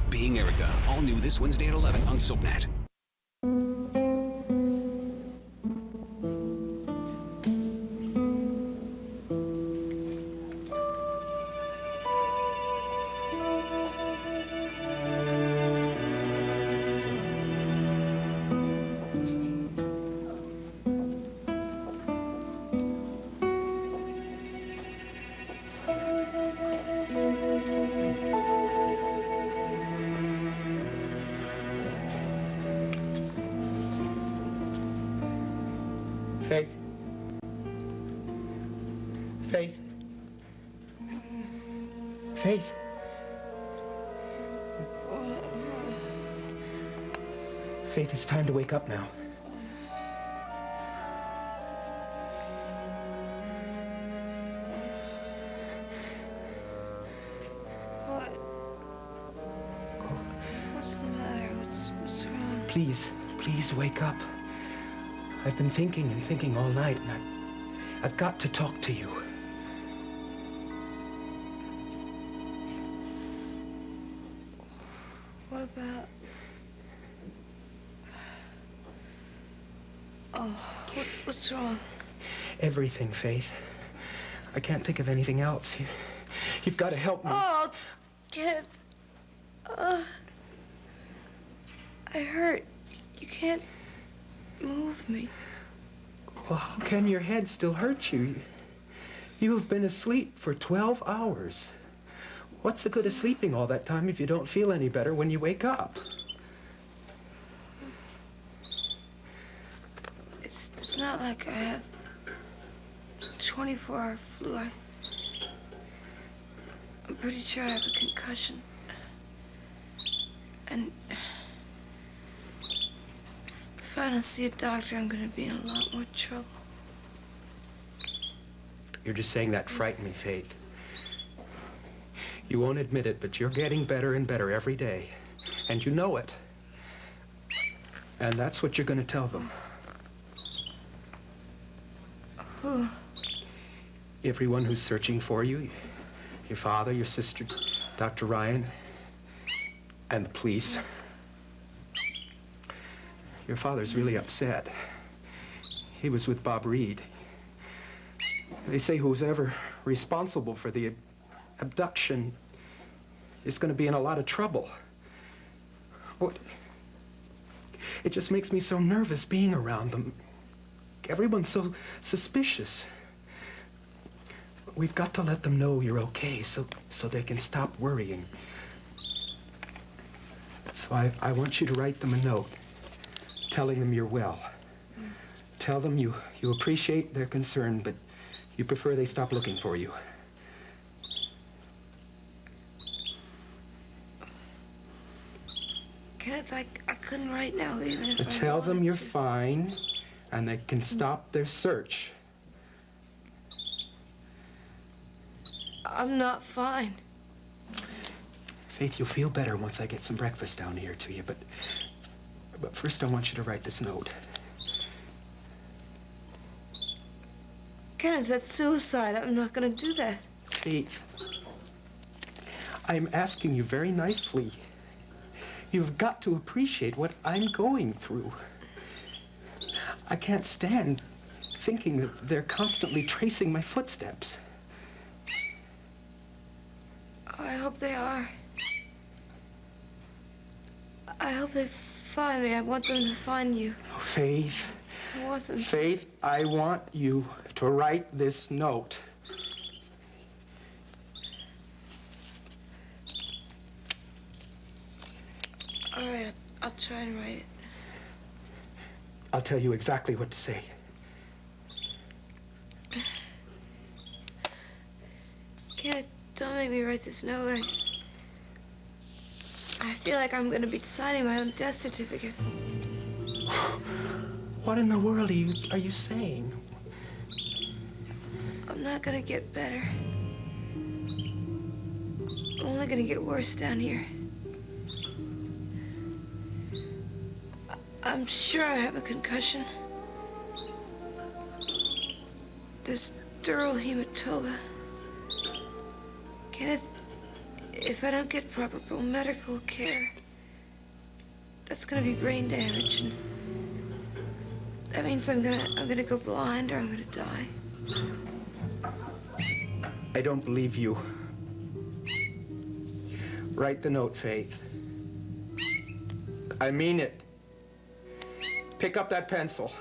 Being Erica, all new this Wednesday at 11 on SoapNet. Faith. Faith. Faith. Faith, it's time to wake up now. What? What's the matter? What's wrong? Please, please wake up. I've been thinking and thinking all night, and I've got to talk to you. What about... Oh, what's wrong? Everything, Faith. I can't think of anything else. You've got to help me. Oh, Kenneth. I hurt. You can't move me. Well, how can your head still hurt you? You have been asleep for 12 hours. What's the good of sleeping all that time if you don't feel any better when you wake up? It's not like I have 24-hour flu. I'm pretty sure I have a concussion. And if I don't see a doctor, I'm gonna be in a lot more trouble. You're just saying that to frighten me, Faith. You won't admit it, but you're getting better and better every day. And you know it. And that's what you're gonna tell them. Who? Everyone who's searching for you. Your father, your sister, Dr. Ryan, and the police. Your father's really upset. He was with Bob Reed. They say who's ever responsible for the abduction is going to be in a lot of trouble. What? It just makes me so nervous being around them. Everyone's so suspicious. We've got to let them know you're okay so they can stop worrying. So I want you to write them a note telling them you're well. Tell them you appreciate their concern, but you prefer they stop looking for you. Kenneth, I couldn't write now even if I Tell them wanted you're to. fine and they can stop their search. I'm not fine. Faith, you'll feel better once I get some breakfast down here to you, but first I want you to write this note. Kenneth, that's suicide. I'm not gonna do that. Faith, I'm asking you very nicely. You've got to appreciate what I'm going through. I can't stand thinking that they're constantly tracing my footsteps. I hope they are. I hope they find me. I want them to find you. Oh, Faith. I want them to. Faith, I want you to write this note. All right, I'll try and write it. I'll tell you exactly what to say. Kenneth, don't make me write this note. I feel like I'm gonna be signing my own death certificate. What in the world are you saying? I'm not gonna get better. I'm only gonna get worse down here. I'm sure I have a concussion. There's dural hematoma. Kenneth, if I don't get proper medical care, that's gonna be brain damage. And that means I'm gonna go blind or I'm gonna die. I don't believe you. Write the note, Faith. I mean it. Pick up that pencil.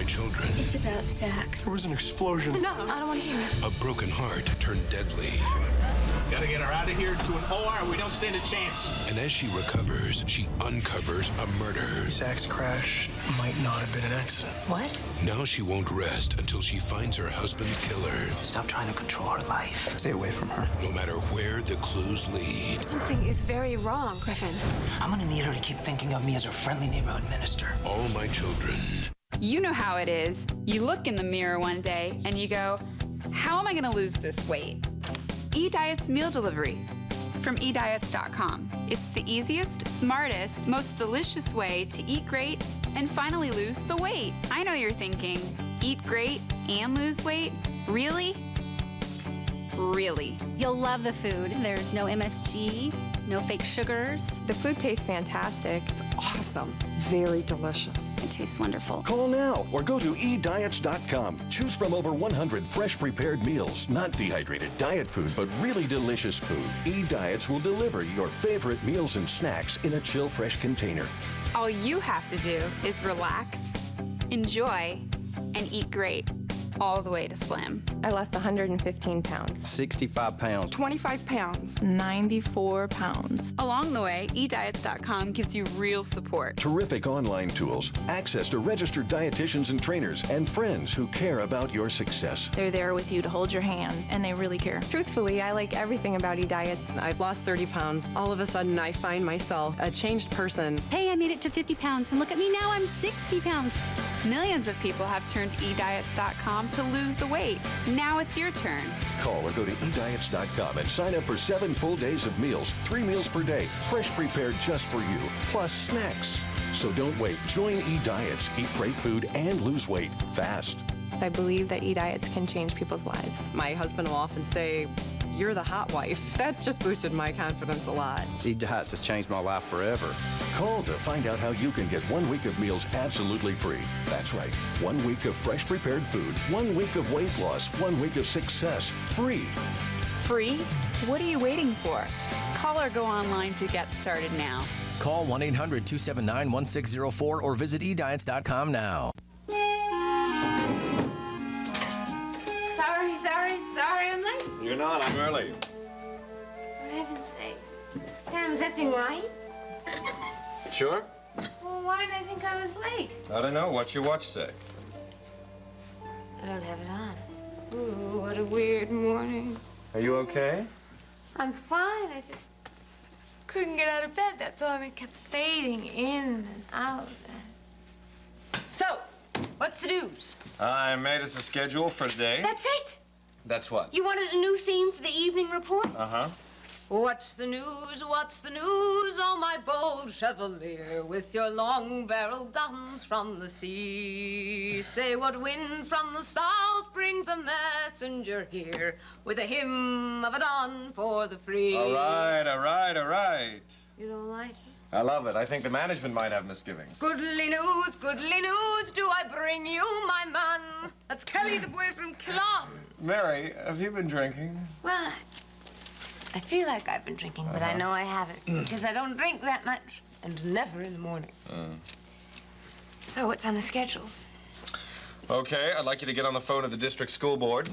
Children. It's about Zach. There was an explosion. No, I don't want to hear it. A broken heart turned deadly. Gotta get her out of here to an OR. We don't stand a chance. And as she recovers, she uncovers a murder. Zach's crash might not have been an accident. What? Now she won't rest until she finds her husband's killer. Stop trying to control her life. Stay away from her. No matter where the clues lead. Something is very wrong, Griffin. I'm gonna need her to keep thinking of me as her friendly neighborhood minister. All My Children. You know how it is. You look in the mirror one day and you go, how am I gonna lose this weight? eDiet's meal delivery from ediets.com. It's the easiest, smartest, most delicious way to eat great and finally lose the weight. I know you're thinking, eat great and lose weight? Really? Really. You'll love the food. There's no MSG, no fake sugars. The food tastes fantastic. It's awesome. Very delicious. It tastes wonderful. Call now or go to ediets.com. Choose from over 100 fresh prepared meals, not dehydrated diet food, but really delicious food. eDiets will deliver your favorite meals and snacks in a chill fresh container. All you have to do is relax, enjoy, and eat great. All the way to slim. I lost 115 pounds. 65 pounds. 25 pounds. 94 pounds. Along the way, eDiets.com gives you real support. Terrific online tools, access to registered dietitians and trainers, and friends who care about your success. They're there with you to hold your hand, and they really care. Truthfully, I like everything about eDiets. I've lost 30 pounds. All of a sudden, I find myself a changed person. Hey, I made it to 50 pounds, and look at me now, I'm 60 pounds. Millions of people have turned eDiets.com to lose the weight. Now it's your turn. Call or go to ediets.com and sign up for 7 full days of meals, 3 meals per day, fresh prepared just for you, plus snacks. So don't wait. Join eDiets. Eat great food and lose weight fast. I believe that eDiets can change people's lives. My husband will often say, "You're the hot wife." That's just boosted my confidence a lot. eDiets has changed my life forever. Call to find out how you can get 1 week of meals absolutely free. That's right. 1 week of fresh prepared food, 1 week of weight loss, 1 week of success, free. Free? What are you waiting for? Call or go online to get started now. Call 1-800-279-1604 or visit ediets.com now. Sorry, I'm late. You're not. I'm early. For heaven's sake. Sam, is that thing right? Sure? Well, why did I think I was late? I don't know. What's your watch say? I don't have it on. Ooh, what a weird morning. Are you okay? I'm fine. I just couldn't get out of bed. That's all. I mean, it kept fading in and out. So, what's the news? I made us a schedule for today. That's it? That's what? You wanted a new theme for the evening report? Uh-huh. What's the news? What's the news? Oh, my bold chevalier, with your long-barreled guns from the sea. Say what wind from the south brings a messenger here with a hymn of a dawn for the free. All right. You don't like it? I love it. I think the management might have misgivings. Goodly news, do I bring you, my man? That's Kelly, the boy from Killarn. Mary, have you been drinking? Well, I feel like I've been drinking, but I know I haven't because I don't drink that much, and never in the morning. So what's on the schedule? Okay, I'd like you to get on the phone to the district school board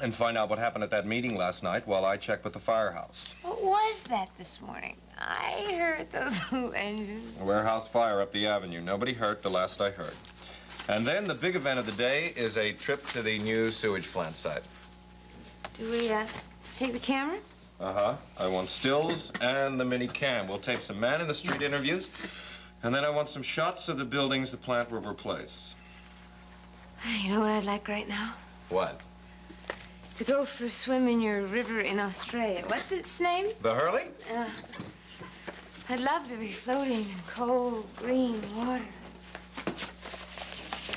and find out what happened at that meeting last night while I check with the firehouse. What was that this morning? I heard those little engines. A warehouse fire up the avenue. Nobody hurt, the last I heard. And then the big event of the day is a trip to the new sewage plant site. Do we take the camera? Uh-huh. I want stills and the mini cam. We'll tape some man-in-the-street interviews, and then I want some shots of the buildings the plant will replace. You know what I'd like right now? What? To go for a swim in your river in Australia. What's its name? The Hurley? I'd love to be floating in cold, green water.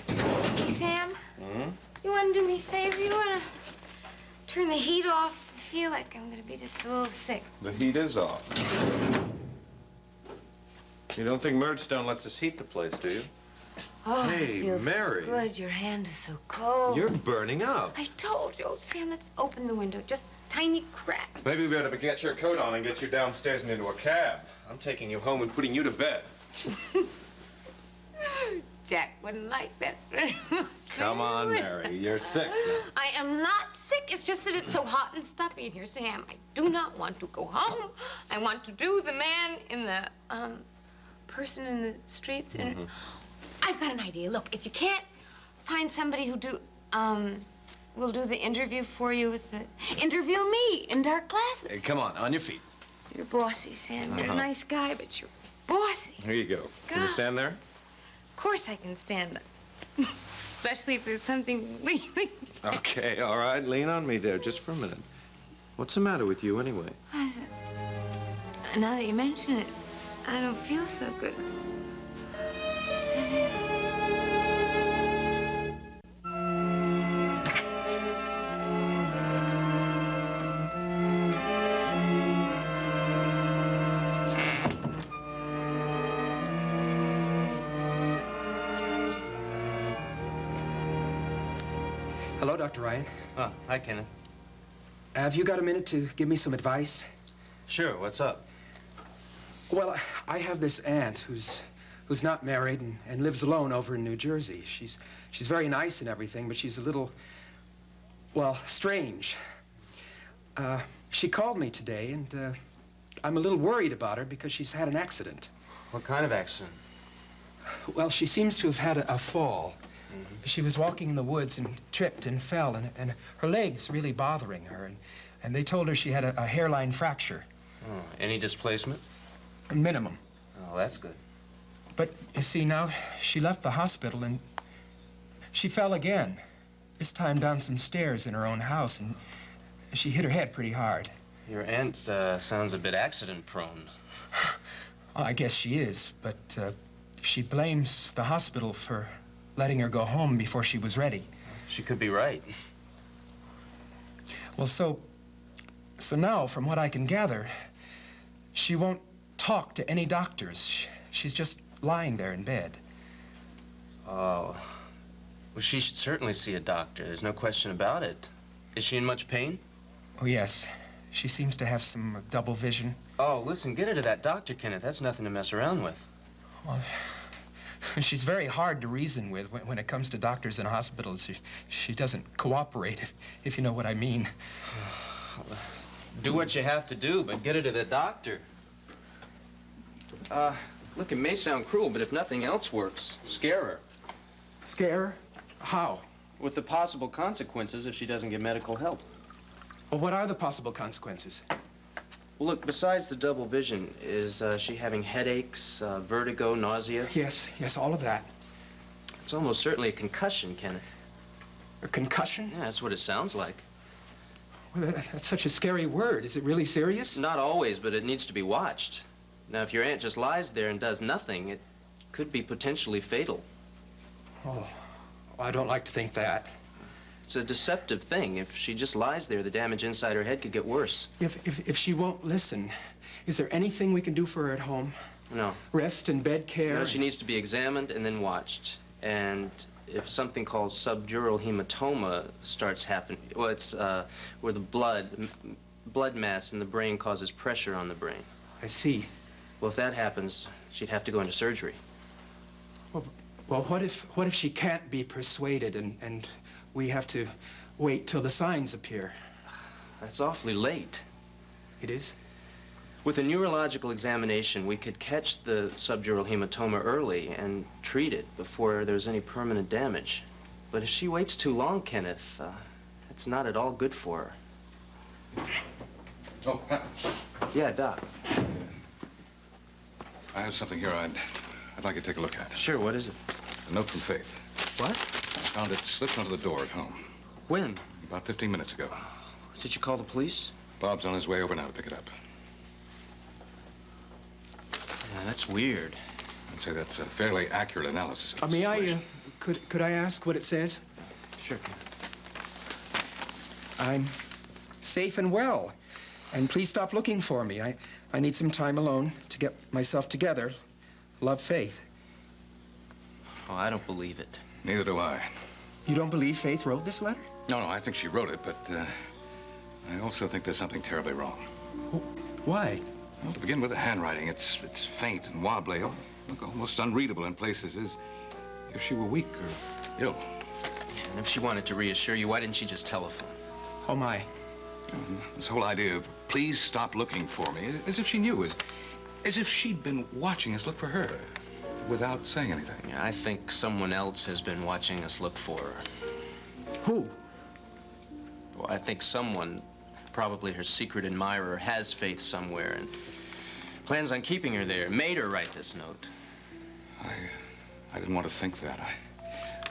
Hey, Sam? Mm-hmm? You want to do me a favor? You want to turn the heat off? I feel like I'm going to be just a little sick. The heat is off. You don't think Murdstone lets us heat the place, do you? Oh, Hey, it feels Mary. good. Your hand is so cold. You're burning up. I told you. Oh, Sam, let's open the window. Just tiny crack. Maybe we ought to get your coat on and get you downstairs and into a cab. I'm taking you home and putting you to bed. Jack wouldn't like that very much. Come on, Mary. You're sick. I am not sick. It's just that it's so hot and stuffy in here, Sam. I do not want to go home. I want to do the man in the, person in the streets. And I've got an idea. Look, if you can't find somebody who will do the interview for you with the... Interview me in dark glasses. Hey, come on your feet. You're bossy, Sam. You're a nice guy, but you're bossy. Here you go. Can you God. stand there? Of course I can stand up. Especially if there's something really... Okay, all right. Lean on me there just for a minute. What's the matter with you anyway? Now that you mention it, I don't feel so good. Hello, Dr. Ryan. Oh, hi, Kenneth. Have you got a minute to give me some advice? Sure, what's up? Well, I have this aunt who's not married and lives alone over in New Jersey. She's very nice and everything, but she's a little, well, strange. She called me today, and I'm a little worried about her because she's had an accident. What kind of accident? Well, she seems to have had a fall. She was walking in the woods and tripped and fell, and her leg's really bothering her. And they told her she had a hairline fracture. Oh, any displacement? A minimum. Oh, that's good. But, you see, now she left the hospital and she fell again. This time down some stairs in her own house, and she hit her head pretty hard. Your aunt sounds a bit accident-prone. Well, I guess she is, but she blames the hospital for letting her go home before she was ready. She could be right. Well, so now, from what I can gather, she won't talk to any doctors. She's just lying there in bed. Oh. Well, she should certainly see a doctor. There's no question about it. Is she in much pain? Oh, yes. She seems to have some double vision. Oh, listen, get her to that doctor, Kenneth. That's nothing to mess around with. Well, she's very hard to reason with when it comes to doctors and hospitals. She doesn't cooperate, if you know what I mean. Do what you have to do, but get her to the doctor. Look, it may sound cruel, but if nothing else works, scare her. Scare her? How? With the possible consequences if she doesn't get medical help. Well, what are the possible consequences? Well, look, besides the double vision, is she having headaches, vertigo, nausea? Yes, all of that. It's almost certainly a concussion, Kenneth. A concussion? Yeah, that's what it sounds like. Well, that's such a scary word. Is it really serious? Not always, but it needs to be watched. Now, if your aunt just lies there and does nothing, it could be potentially fatal. Oh, I don't like to think that. It's a deceptive thing. If she just lies there, the damage inside her head could get worse. If she won't listen, is there anything we can do for her at home? No. Rest and bed care? No, she needs to be examined and then watched. And if something called subdural hematoma starts happening, well, it's where the blood mass in the brain causes pressure on the brain. I see. Well, if that happens, she'd have to go into surgery. Well, what if she can't be persuaded and we have to wait till the signs appear? That's awfully late. It is? With a neurological examination, we could catch the subdural hematoma early and treat it before there's any permanent damage. But if she waits too long, Kenneth, it's not at all good for her. Oh, Yeah, Doc. I have something here I'd like you to take a look at. Sure, what is it? A note from Faith. What? I found it slipped onto the door at home. When? About 15 minutes ago. Did you call the police? Bob's on his way over now to pick it up. Yeah, that's weird. I'd say that's a fairly accurate analysis of the May situation. could I ask what it says? Sure. I'm safe and well. And please stop looking for me. I need some time alone to get myself together. Love, Faith. Oh, I don't believe it. Neither do I. You don't believe Faith wrote this letter? No, I think she wrote it, but I also think there's something terribly wrong. Why? Well, to begin with, the handwriting, it's faint and wobbly. Look, almost unreadable in places, as if she were weak or ill. And if she wanted to reassure you, why didn't she just telephone? Oh, my. This whole idea of, please stop looking for me, as if she knew, as if she'd been watching us look for her, without saying anything. Yeah, I think someone else has been watching us look for her. Who? Well, I think someone, probably her secret admirer, has Faith somewhere and plans on keeping her there, made her write this note. I didn't want to think that.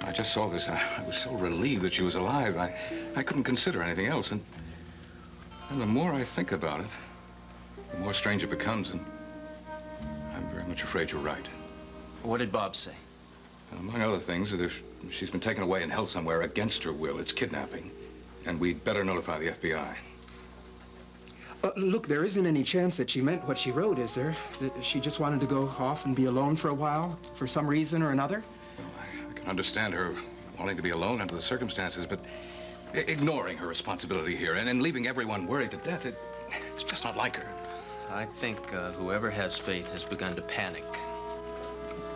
I just saw this. I was so relieved that she was alive. I couldn't consider anything else. And the more I think about it, the more strange it becomes. And I'm very much afraid you're right. What did Bob say? Among other things, that if she's been taken away and held somewhere against her will, it's kidnapping. And we'd better notify the FBI. Look, there isn't any chance that she meant what she wrote, is there? That she just wanted to go off and be alone for a while, for some reason or another? Well, I can understand her wanting to be alone under the circumstances, but ignoring her responsibility here and leaving everyone worried to death, it's just not like her. I think whoever has Faith has begun to panic.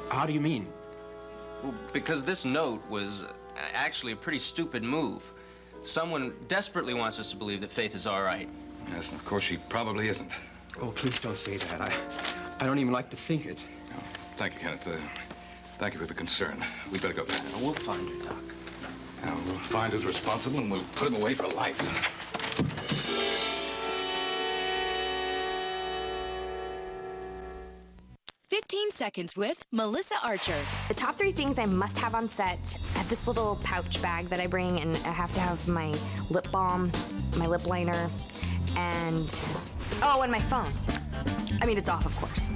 How do you mean? Well, because this note was actually a pretty stupid move. Someone desperately wants us to believe that Faith is all right. Yes, and of course she probably isn't. Oh, please don't say that. I don't even like to think it. Oh, thank you, Kenneth. Thank you for the concern. We'd better go. Oh, we'll find her, Doc. Now, we'll find who's responsible and we'll put him away for life. 15 Seconds with Melissa Archer. The top 3 things I must have on set. I have this little pouch bag that I bring, and I have to have my lip balm, my lip liner, and my phone. I mean, it's off, of course.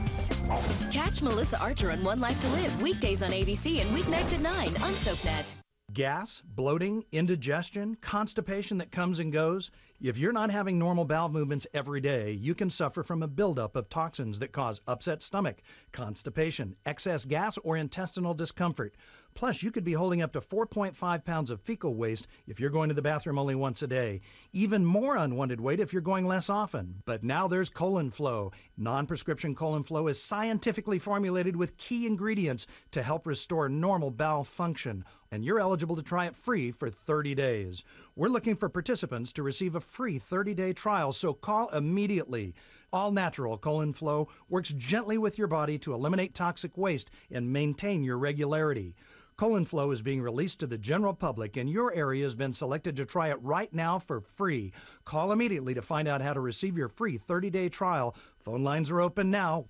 Catch Melissa Archer on One Life to Live weekdays on ABC and weeknights at 9 on SoapNet. Gas, bloating, indigestion, constipation that comes and goes. If you're not having normal bowel movements every day, you can suffer from a buildup of toxins that cause upset stomach, constipation, excess gas, or intestinal discomfort. Plus, you could be holding up to 4.5 pounds of fecal waste if you're going to the bathroom only once a day. Even more unwanted weight if you're going less often. But now there's Colon Flow. Non-prescription Colon Flow is scientifically formulated with key ingredients to help restore normal bowel function. And you're eligible to try it free for 30 days. We're looking for participants to receive a free 30-day trial, so call immediately. All-natural Colon Flow works gently with your body to eliminate toxic waste and maintain your regularity. Colon Flow is being released to the general public, and your area has been selected to try it right now for free. Call immediately to find out how to receive your free 30-day trial. Phone lines are open now.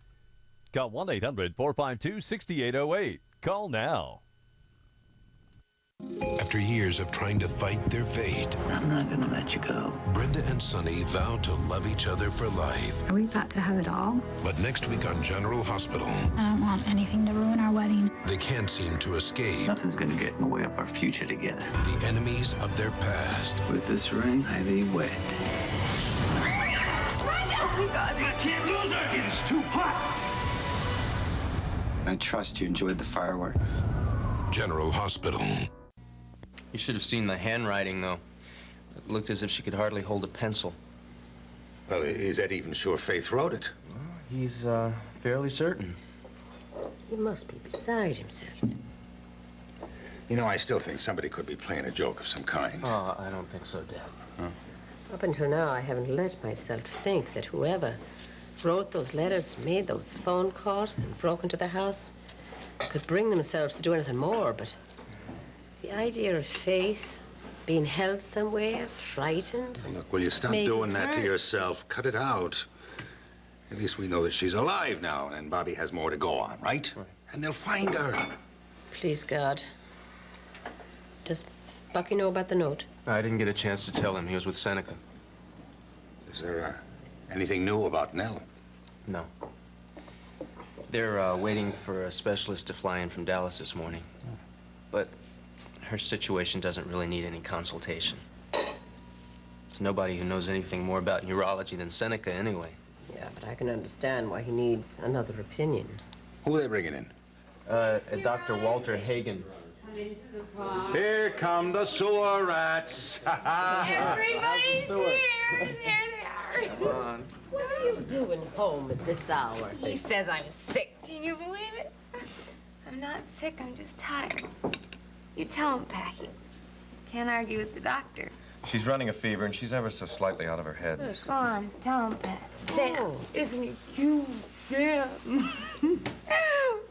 Call 1-800-452-6808. Call now. After years of trying to fight their fate, I'm not gonna let you go. Brenda and Sonny vow to love each other for life. Are we about to have it all? But next week on General Hospital, I don't want anything to ruin our wedding. they can't seem to escape Nothing's gonna get in the way of our future together. the enemies of their past. With this ring, I thee wed. Oh my God. I can't lose her! It's too hot! I trust you enjoyed the fireworks. General Hospital. You should have seen the handwriting, though. It looked as if she could hardly hold a pencil. Well, is Ed even sure Faith wrote it? He's, fairly certain. He must be beside himself. You know, I still think somebody could be playing a joke of some kind. Oh, I don't think so, Dad. Huh? Up until now, I haven't let myself think that whoever wrote those letters, made those phone calls, and broke into their house could bring themselves to do anything more, but the idea of Faith being held somewhere, frightened... Well, look, will you stop maybe doing that to hurt. yourself? Cut it out. At least we know that she's alive now, and Bobby has more to go on, right? And they'll find her. Please, God. Does Bucky know about the note? I didn't get a chance to tell him. He was with Seneca. Is there anything new about Nell? No. They're waiting for a specialist to fly in from Dallas this morning. But her situation doesn't really need any consultation. There's nobody who knows anything more about neurology than Seneca anyway. Yeah, but I can understand why he needs another opinion. Who are they bringing in? Dr. Walter Hagen. Here come the sewer rats. Everybody's here. There they are. Come on. What are you doing home at this hour? He says I'm sick. Can you believe it? I'm not sick. I'm just tired. You tell him, Packy. Can't argue with the doctor. She's running a fever, and she's ever so slightly out of her head. Go on, tell him, Pat. Say, isn't he cute, Sam?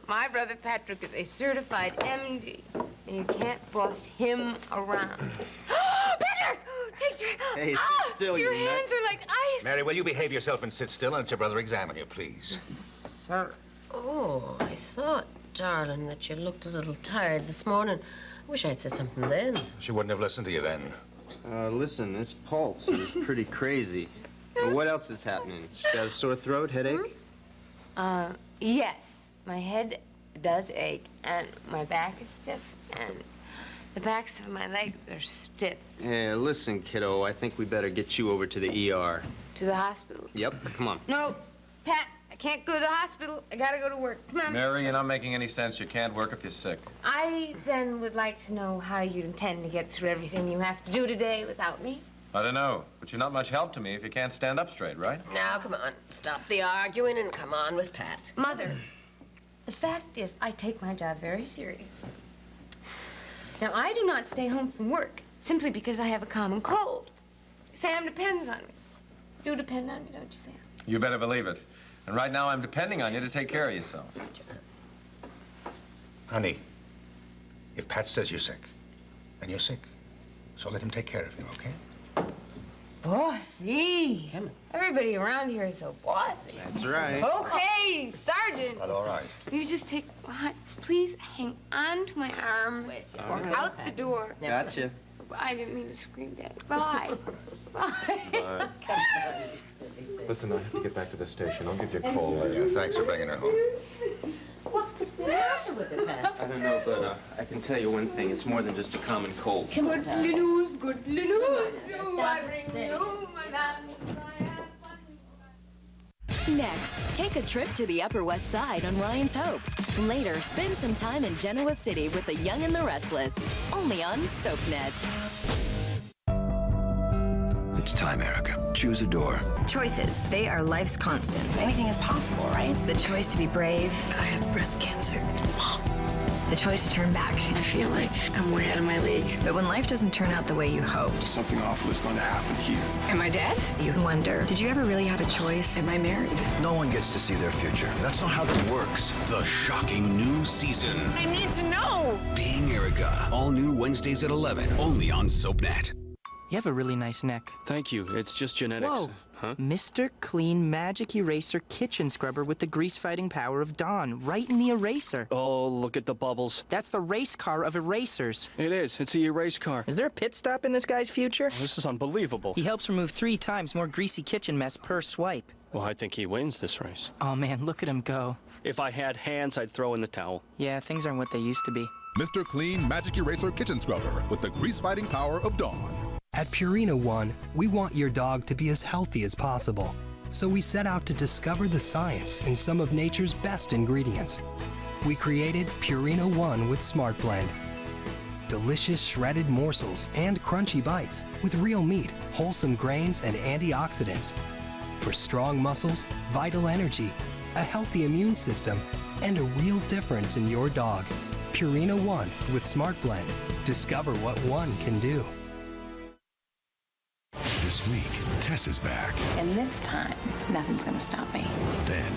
My brother Patrick is a certified MD, and you can't boss him around. Patrick! Take your... Hey, sit still, your you hands are like ice. Mary, will you behave yourself and sit still and let your brother examine you, please? Sir. Oh, I thought, darling, that you looked a little tired this morning. I wish I'd said something then. She wouldn't have listened to you then. Listen, this pulse is pretty crazy. Well, what else is happening? She got a sore throat, headache? Yes. My head does ache, and my back is stiff, and the backs of my legs are stiff. Yeah, listen, kiddo, I think we better get you over to the ER. To the hospital? Yep, come on. No, Pat, I can't go to the hospital. I gotta go to work. Come on. Mary, you're not making any sense. You can't work if you're sick. I then would like to know how you intend to get through everything you have to do today without me. I don't know, but you're not much help to me if you can't stand up straight, right? Now, come on. Stop the arguing and come on with Pat. Mother, the fact is, I take my job very seriously. Now, I do not stay home from work simply because I have a common cold. Sam depends on me. You do depend on me, don't you, Sam? You better believe it. And right now, I'm depending on you to take care of yourself. Honey, if Pat says you're sick, then you're sick. So let him take care of you, okay? Bossy. Everybody around here is so bossy. That's right. Okay, Sergeant. Not all right. You just take, please hang on to my arm or out the door. Gotcha. I didn't mean to scream, Daddy. Bye. Bye. Listen, I have to get back to the station. I'll give you a call later. Yeah, thanks for bringing her home. What's the matter with it, Pat? I don't know, but I can tell you one thing. It's more than just a common cold. Good news, good news. I bring you my man. Next, take a trip to the Upper West Side on Ryan's Hope. Later, spend some time in Genoa City with the Young and the Restless. Only on SoapNet. It's time, Erica. Choose a door. Choices. They are life's constant. Anything is possible, right? The choice to be brave. I have breast cancer. The choice to turn back. I feel like I'm way out of my league. But when life doesn't turn out the way you hoped, Something awful is going to happen here. am I dead? You wonder, did you ever really have a choice? Am I married? No one gets to see their future. That's not how this works. The shocking new season. I need to know. Being Erica. All new Wednesdays at 11. Only on SoapNet. You have a really nice neck. Thank you. It's just genetics. Whoa. Huh? Mr. Clean Magic Eraser Kitchen Scrubber with the grease-fighting power of Dawn, right in the eraser. Oh, look at the bubbles. That's the race car of erasers. It is. It's the erase car. Is there a pit stop in this guy's future? Oh, this is unbelievable. He helps remove 3 times more greasy kitchen mess per swipe. Well, I think he wins this race. Oh, man, look at him go. If I had hands, I'd throw in the towel. Yeah, things aren't what they used to be. Mr. Clean Magic Eraser Kitchen Scrubber with the grease-fighting power of Dawn. At Purina One, we want your dog to be as healthy as possible. So we set out to discover the science in some of nature's best ingredients. We created Purina One with Smart Blend. Delicious shredded morsels and crunchy bites with real meat, wholesome grains, and antioxidants. For strong muscles, vital energy, a healthy immune system, and a real difference in your dog. Purina One with Smart Blend. Discover what one can do. This week, Tess is back. And this time, nothing's gonna stop me. Then,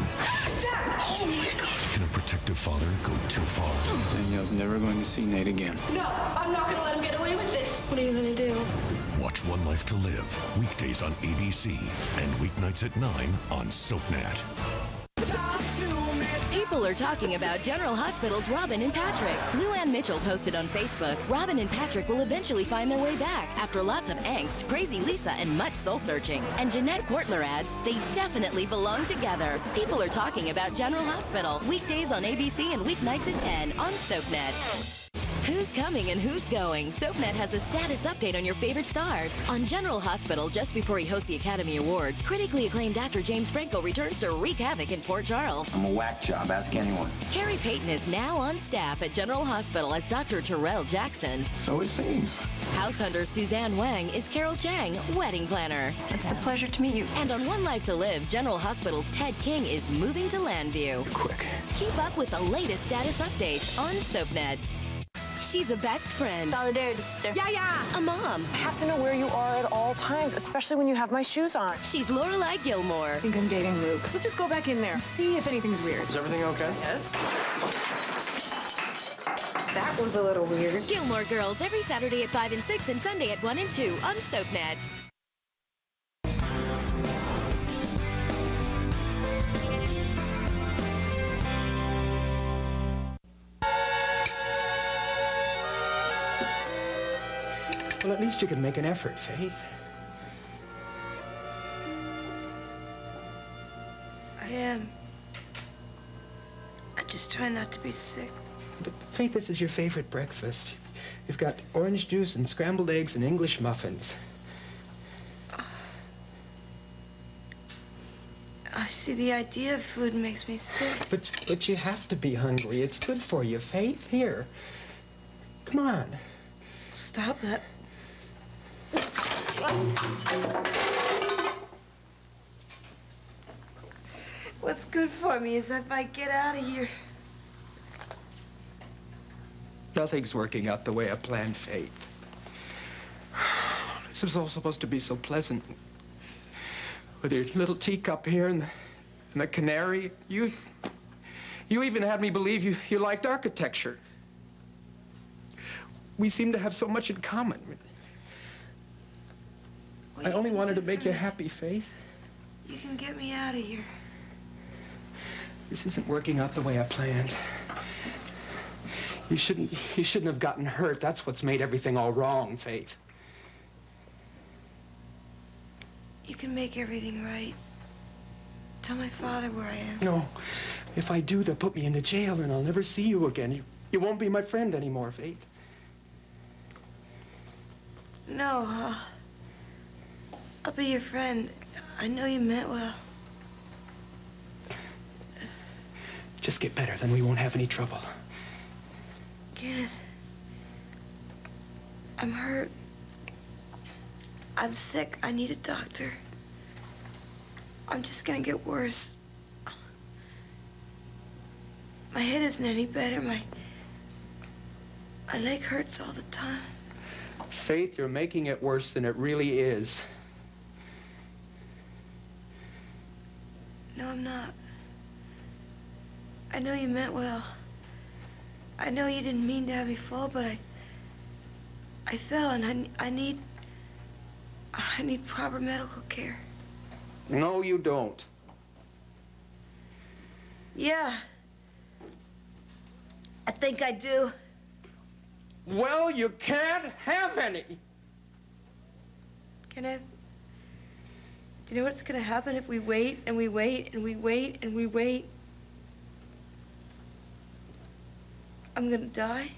Dad! Oh my God! can a protective father go too far? Danielle's never going to see Nate again. No, I'm not gonna let him get away with this. What are you gonna do? Watch One Life to Live, weekdays on ABC and weeknights at 9 on SoapNet. People are talking about General Hospital's Robin and Patrick. Luann Mitchell posted on Facebook, Robin and Patrick will eventually find their way back after lots of angst, crazy Lisa, and much soul-searching. And Jeanette Kortler adds, they definitely belong together. People are talking about General Hospital, weekdays on ABC and weeknights at 10 on SoapNet. Who's coming and who's going? SoapNet has a status update on your favorite stars. On General Hospital, just before he hosts the Academy Awards, critically acclaimed actor James Franco returns to wreak havoc in Port Charles. I'm a whack job, ask anyone. Carrie Payton is now on staff at General Hospital as Dr. Terrell Jackson. So it seems. House hunter Suzanne Wang is Carol Chang, wedding planner. It's a pleasure to meet you. And on One Life to Live, General Hospital's Ted King is moving to Landview. Quick. Keep up with the latest status updates on SoapNet. She's a best friend. Solidarity, sister. Yeah. A mom. I have to know where you are at all times, especially when you have my shoes on. She's Lorelai Gilmore. I think I'm dating Luke. Let's just go back in there and see if anything's weird. Is everything okay? Yes. That was a little weird. Gilmore Girls every Saturday at 5 and 6 and Sunday at 1 and 2 on SoapNet. Well, at least you can make an effort, Faith. I am. I just try not to be sick. But, Faith, this is your favorite breakfast. You've got orange juice and scrambled eggs and English muffins. I see, the idea of food makes me sick. But you have to be hungry. It's good for you, Faith. Here. Come on. Stop that. What's good for me is if I get out of here. Nothing's working out the way I planned, Faith. This was all supposed to be so pleasant. With your little teacup here and the canary. You even had me believe you liked architecture. We seem to have so much in common. I only wanted to make you happy, Faith. You can get me out of here. This isn't working out the way I planned. You shouldn't have gotten hurt. That's what's made everything all wrong, Faith. You can make everything right. Tell my father where I am. No. If I do, they'll put me into jail and I'll never see you again. You won't be my friend anymore, Faith. No, I'll be your friend. I know you meant well. Just get better, then we won't have any trouble. Kenneth, I'm hurt. I'm sick. I need a doctor. I'm just gonna get worse. My head isn't any better. My leg hurts all the time. Faith, you're making it worse than it really is. No, I'm not. I know you meant well. I know you didn't mean to have me fall, but I fell, and I need proper medical care. No, you don't. Yeah. I think I do. Well, you can't have any. Kenneth, do you know what's gonna happen if we wait and we wait and we wait and we wait? I'm gonna die.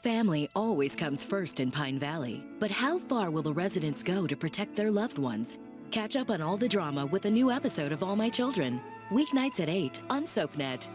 Family always comes first in Pine Valley. But how far will the residents go to protect their loved ones? Catch up on all the drama with a new episode of All My Children. Weeknights at 8 on SoapNet.